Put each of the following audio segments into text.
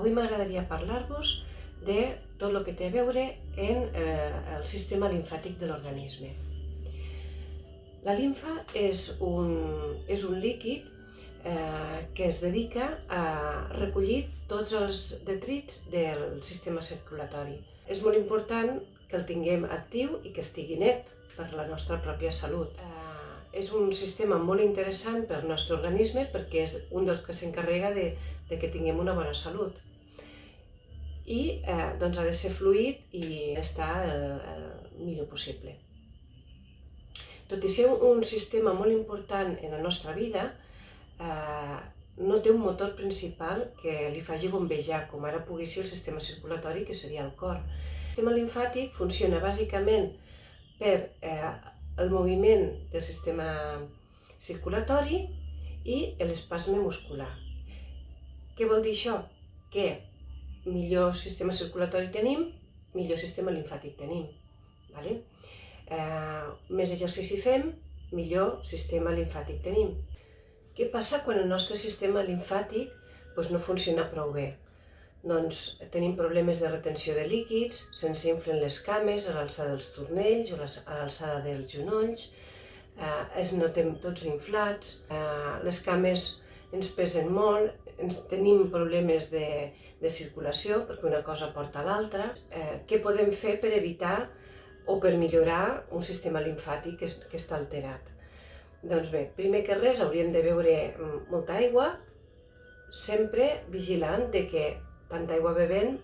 Avui m'agradaria parlar-vos de tot el que té a veure en el sistema limfàtic de l'organisme. La limfa és un líquid que es dedica a recollir tots els detrits del sistema circulatori. És molt important que el tinguem actiu i que estigui net per la nostra pròpia salut. És un sistema molt interessant per al nostre organisme perquè és un dels que s'encarrega de que tinguem una bona salut. I doncs ha de ser fluid i estar el millor possible. Tot i ser un sistema molt important en la nostra vida, no té un motor principal que li faci bombejar, com ara pugui ser el sistema circulatori, que seria el cor. El sistema limfàtic funciona bàsicament per el moviment del sistema circulatori i l'espasme muscular. Què vol dir això? Que millor sistema circulatori tenim, millor sistema limfàtic tenim. Més exercici fem, millor sistema limfàtic tenim. Què passa quan el nostre sistema limfàtic no funciona prou bé? Doncs tenim problemes de retenció de líquids, se'ns inflen les cames a l'alçada dels turmells o a l'alçada dels genolls, ens notem tots inflats, les cames ens pesen molt, tenim problemes de circulació perquè una cosa porta a l'altra. Què podem fer per evitar o per millorar un sistema limfàtic que està alterat? Doncs bé, primer que res hauríem de beure molta aigua, sempre vigilant que tanta aigua bevent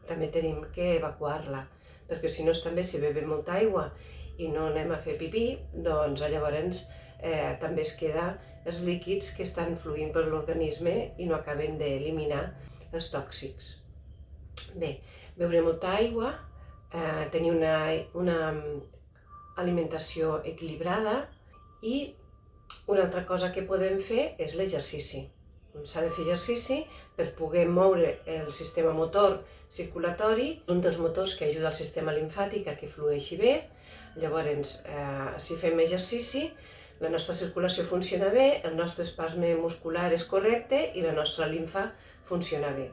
també tenim que evacuar-la, perquè si no també si bevem molta aigua i no anem a fer pipí, doncs llavors també es queda els líquids que estan fluint per l'organisme i no acaben d'eliminar els tòxics. Bé, beure molta aigua, tenir una alimentació equilibrada i una altra cosa que podem fer és l'exercici. S'ha de fer exercici per poder moure el sistema motor circulatori, un dels motors que ajuda el sistema limfàtic a que flueixi bé. Llavors, si fem exercici, la nostra circulació funciona bé, el nostre espasme muscular és correcte i la nostra limfa funciona bé.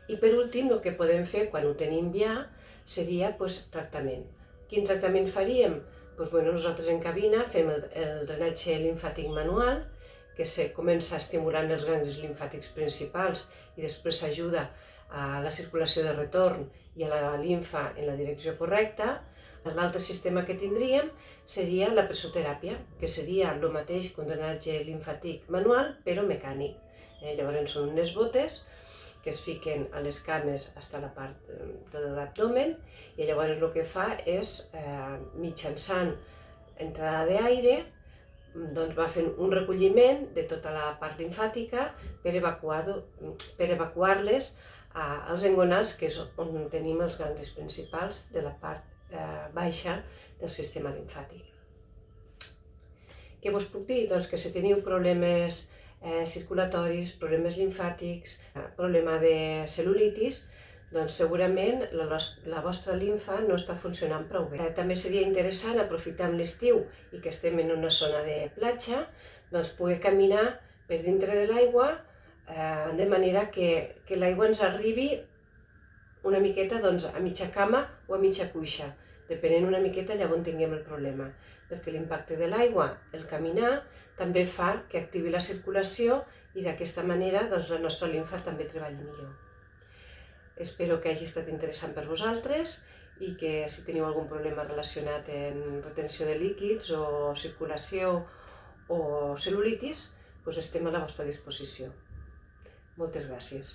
I per últim, el que podem fer quan ho tenim ja seria tractament. Quin tractament faríem? Nosaltres en cabina fem el drenatge limfàtic manual, que comença estimulant els ganglis limfàtics principals i després ajuda a la circulació de retorn i a la limfa en la direcció correcta. L'altre sistema que tindríem seria la pressoteràpia, que seria el mateix que un drenatge limfàtic manual, però mecànic. Llavors són unes botes que es fiquen a les cames fins a la part de l'abdomen i llavors el que fa és, mitjançant entrada d'aire, va fent un recolliment de tota la part limfàtica per evacuar-les als engonals, que és on tenim els ganglis principals de la part baixa del sistema limfàtic. Què vos puc dir? Doncs que si teniu problemes circulatoris, problemes limfàtics, problema de cel·lulitis, doncs segurament la vostra limfa no està funcionant prou bé. També seria interessant, aprofitant l'estiu i que estem en una zona de platja, doncs poder caminar per dintre de l'aigua de manera que l'aigua ens arribi una miqueta a mitja cama o a mitja cuixa, depenent una miqueta allà on tinguem el problema, perquè l'impacte de l'aigua, el caminar, també fa que activi la circulació i d'aquesta manera la nostra limfa també treballi millor. Espero que hagi estat interessant per vosaltres i que si teniu algun problema relacionat amb retenció de líquids o circulació o cel·lulitis, estem a la vostra disposició. Moltes gràcies.